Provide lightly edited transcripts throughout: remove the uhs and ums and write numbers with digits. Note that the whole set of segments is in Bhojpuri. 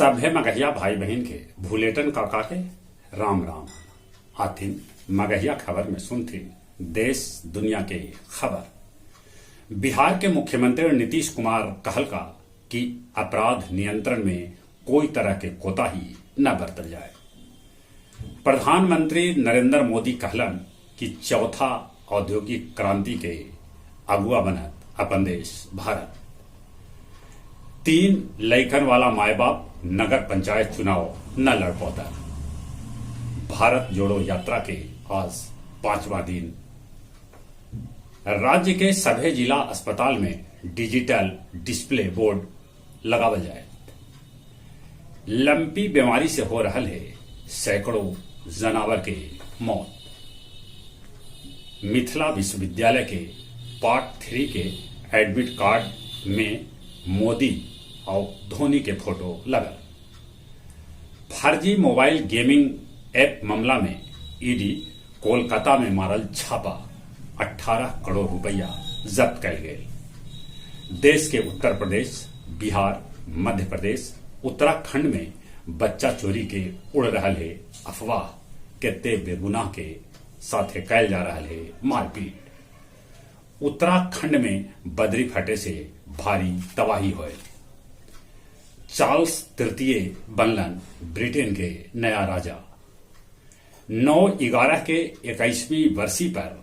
सभे मगहिया भाई बहन के भूलेटन काका के राम राम। आथिन मगहिया खबर में सुनथी देश दुनिया के खबर। बिहार के मुख्यमंत्री नीतीश कुमार कहल का कि अपराध नियंत्रण में कोई तरह के कोताही न बरतल जाए। प्रधानमंत्री नरेंद्र मोदी कहलन कि चौथा औद्योगिक क्रांति के अगुआ बनत अपन देश भारत। 3 लइकन वाला माए बाप नगर पंचायत चुनाव न लड़ पाता। भारत जोड़ो यात्रा के आज 5वां दिन। राज्य के सभी जिला अस्पताल में डिजिटल डिस्प्ले बोर्ड लगावल जाए। लंपी बीमारी से हो रहल है सैकड़ों जनावर के मौत। मिथिला विश्वविद्यालय के पार्ट 3 के एडमिट कार्ड में मोदी और धोनी के फोटो लगल। फर्जी मोबाइल गेमिंग ऐप मामला में ईडी कोलकाता में मारल छापा 18 करोड़ रुपया जब्त कल गए। देश के उत्तर प्रदेश, बिहार, मध्य प्रदेश, उत्तराखंड में बच्चा चोरी के उड़ रहल है अफवाह। केते बेगुनाह के साथे कैल जा रहा है मारपीट। उत्तराखंड में बदरी फटे से भारी तबाही हुए। चार्ल्स तृतीय बनलन ब्रिटेन के नया राजा। 9/11 के 21वीं वर्षी पर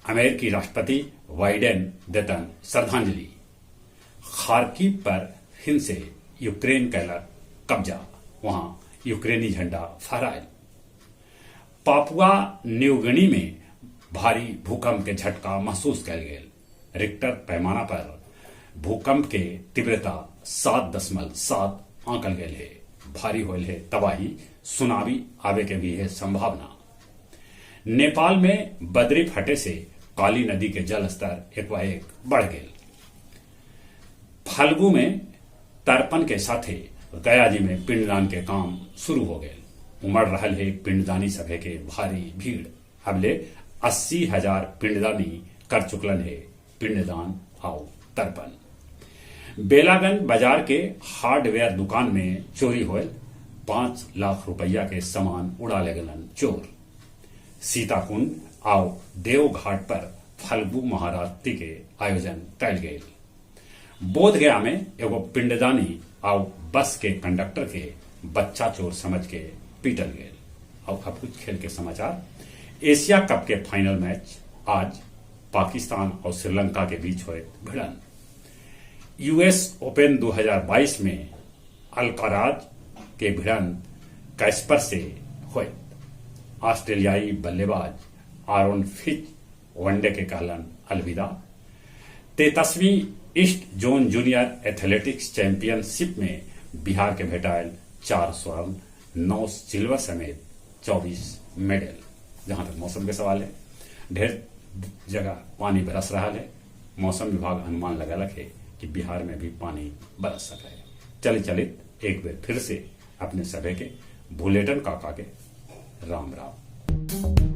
अमेरिकी राष्ट्रपति बाइडेन देतन श्रद्धांजलि। खार्किव पर फिर से यूक्रेन कैलक कब्जा, वहां यूक्रेनी झंडा फहरायल। पापुआ न्यूगिनी में भारी भूकंप के झटका महसूस कल गया। रिक्टर पैमाना पर भूकंप के तीव्रता 7.7 आंकल गए है। भारी होल है तबाही, सुनामी आवे के भी है संभावना। नेपाल में बदरी फटे से काली नदी के जल स्तर एक बढ़ गए। फल्गु में तर्पण के साथे गया जी में पिंडदान के काम शुरू हो गए। उमड़ रहल है पिंडदानी सभे के भारी भीड़। अबले 80,000 पिंडदानी कर चुकलन है पिंडदान और तर्पण। बेलागंज बाजार के हार्डवेयर दुकान में चोरी हुए। 5 लाख रुपया के सामान उड़ा ले गलन चोर। सीताकुंड और देवघाट पर फल्गु महारात्रि के आयोजन कल गए। बोधगया में एगो पिंडदानी और बस के कंडक्टर के बच्चा चोर समझ के पीटल गए। और अब कुछ खेल के समाचार। एशिया कप के फाइनल मैच आज पाकिस्तान और श्रीलंका के बीच हुए भिड़न। यूएस ओपन 2022 में अल्काराज के भिड़न कैस्पर से हुए। ऑस्ट्रेलियाई बल्लेबाज आरोन फिच वनडे के कहलन अलविदा। 33वीं ईस्ट जोन जूनियर एथलेटिक्स चैंपियनशिप में बिहार के भेटायल 4 स्वर्ण, 9 सिल्वर समेत 24 मेडल। जहां तक मौसम के सवाल है, ढेर जगह पानी बरस रहा है। मौसम विभाग अनुमान लगलक है कि बिहार में भी पानी बरस सके। चलित एक बार फिर से अपने सभी के बुलेटिन काका के राम राम।